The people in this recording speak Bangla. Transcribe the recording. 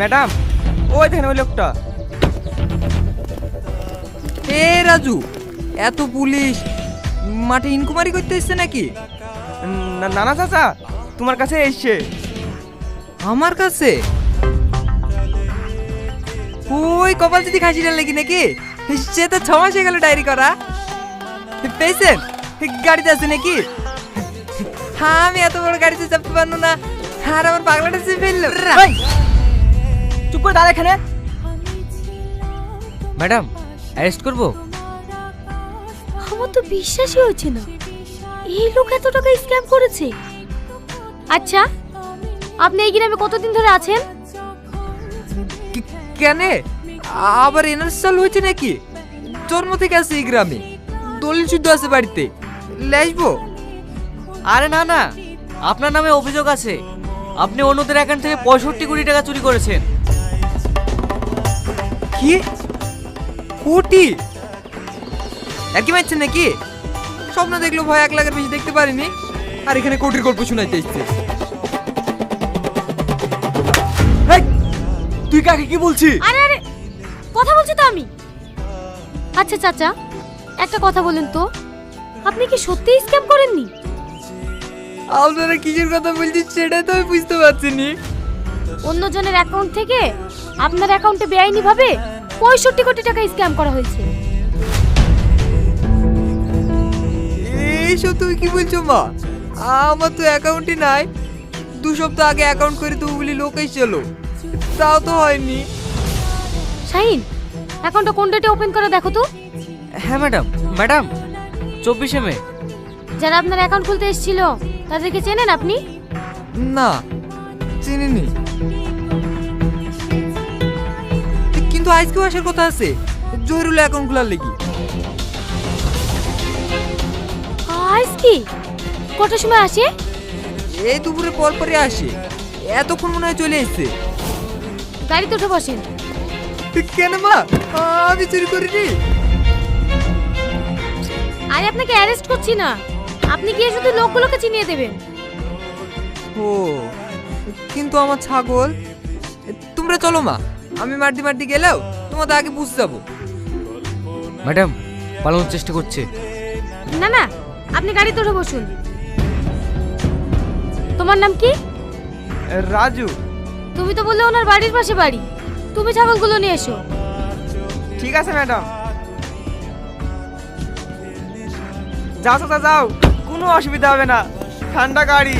ম্যাডাম, ওই দেখেন ওই লোকটা। এ রাজু, এত পুলিশ মাঠে ইনকুয়ারি করতে এসছে নাকি? না চাচা, তোমার কাছে এসছে। আমার কাছে? ওই কপাল যদি খাসিটার লেগে নাকি? সে তো 6 মাস হয়ে গেল ডায়েরি করা। পেয়েছেন গাড়িতে আছে নাকি? হ্যাঁ, আমি এত বড় গাড়িতে চাপতে পারবো না। আর আমার পাগলাটা চেপে ফেললো। চুপ করে দাঁড়া এখানে। ম্যাডাম, অ্যারেস্ট করবো? আমার তো বিশ্বাসই হচ্ছে না এই লোক এত টাকা স্ক্যাম করেছে। আচ্ছা, আপনি এই গ্রামে কতদিন ধরে আছেন? কেন আবার এনআরসি চালু হয়েছে নাকি? জন্ম থেকে আছে এই গ্রামে, দলিল শুদ্ধ আছে বাড়িতে। লেসবো? আরে না না, আপনার নামে অভিযোগ আছে। আপনি অন্যদের অ্যাকাউন্ট থেকে 65 কোটি টাকা চুরি করেছেন। কি কোটি? একই মারছেন নাকি? স্বপ্ন দেখলো ভয় 1 লাখের বেশি দেখতে পারিনি, আর এখানে কোটির গল্প শোনাইতে এসছে। তুই কাকে কি বলছিস? আরে আরে, কথা বলছি তো আমি। আচ্ছা চাচা, একটা কথা বলেন তো, আপনি কি সত্যিই স্ক্যাম করেননি? আপনারা কিসের কথা বলছেন সেটাই তো আমি বুঝতে পারছি নি। অন্যজনের অ্যাকাউন্ট থেকে আপনার অ্যাকাউন্টে বেআইনি ভাবে 65 কোটি টাকা স্ক্যাম করা হয়েছে। এইসব তুমি কি বলছো মা? আমার তো অ্যাকাউন্টই নাই। 2 সপ্তাহ আগে অ্যাকাউন্ট করে দেবো বলি লোক এসেছিল, তাও তো হয়নি। শাহিন, অ্যাকাউন্টটা কোন ডেটে ওপেন করে দেখো তো। হ্যাঁ ম্যাডাম। ম্যাডাম, 24 মে। যারা আপনার অ্যাকাউন্ট খুলতে এসেছিল তাদেরকে চেনেন আপনি? না, চিনিনি। কিন্তু আজকেও আসার কথা আছে জহিরুল অ্যাকাউন্ট খোলার লেগে। আজ কি কটার সময় আসে? এই দুপুরে পর পরে আসে, এতক্ষণ মনে হয় চলে এসছে। গাড়িতে উঠে বসেন। কেন মা, আমি চুরি করিনি। আরে আপনাকে অ্যারেস্ট করছি না, আপনি গিয়ে শুধু লোকগুলোকে চিনিয়ে দেবেন। ও, কিন্তু আমার ছাগল। তোমরা চলো মা, আমি মারদি গেলেও তোমাদের আগে বুঝতে যাবো। ম্যাডাম, পালানোর চেষ্টা করছে। না না, আপনি গাড়িতে উঠে বসুন। তোমার নাম কি? রাজু। তুমি তো বললে ওনার বাড়ির পাশে বাড়ি। তুমি ছাগলগুলো নিয়ে এসো। ঠিক আছে ম্যাডাম, যাও চাচা যাও, কোনো অসুবিধা হবে না, ঠান্ডা গাড়ি।